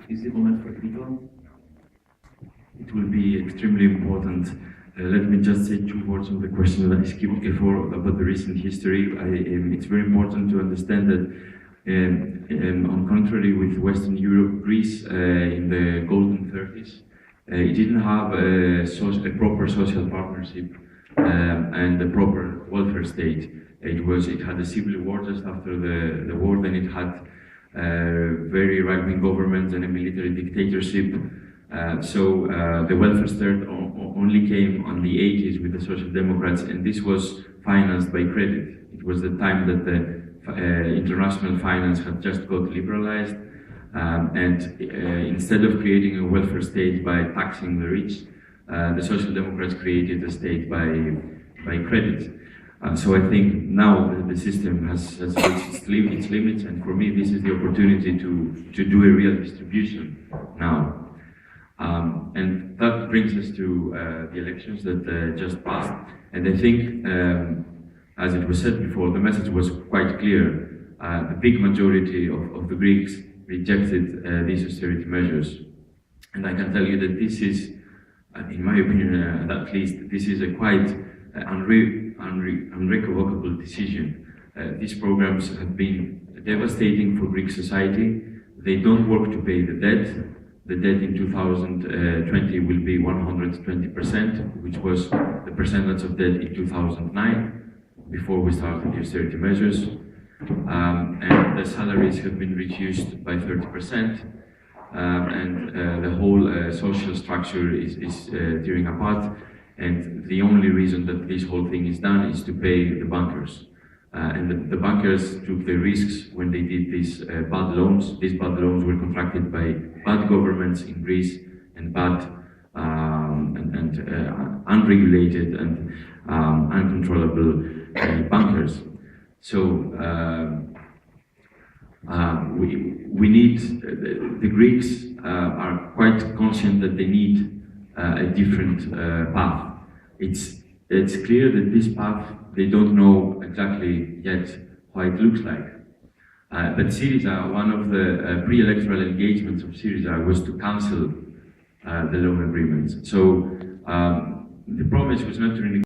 Is the moment for Griekland? It will be extremely important. Let me just say two words on the question that I skipped before about the recent history. It's very important to understand that, on contrary with Western Europe, Greece in the golden 30s, it didn't have a proper social partnership and a proper welfare state. It had a civil war just after the war, then it had very right-wing governments and a military dictatorship. So the welfare state only came on the 80s with the Social Democrats, and this was financed by credit. It was the time that the international finance had just got liberalized, and instead of creating a welfare state by taxing the rich, the Social Democrats created a state by credit. So I think now the system has reached its limits, and for me this is the opportunity to do a real distribution now. And that brings us to the elections that just passed. And I think, as it was said before, the message was quite clear. The big majority of the Greeks rejected these austerity measures. And I can tell you that this is, in my opinion at least, this is a quite unrevocable decision. These programs have been devastating for Greek society. They don't work to pay the debt. The debt in 2020 will be 120%, which was the percentage of debt in 2009, before we started the austerity measures. And the salaries have been reduced by 30%, and the whole social structure is tearing apart. And the only reason that this whole thing is done is to pay the bankers. And the bankers took the risks when they did these bad loans. These bad loans were contracted by bad governments in Greece and bad unregulated and uncontrollable bankers. So we need, the Greeks are quite conscient that they need a different path. It's clear that this path, they don't know exactly yet how it looks like. But Syriza, one of the pre-electoral engagements of Syriza was to cancel the loan agreements. So the promise was not to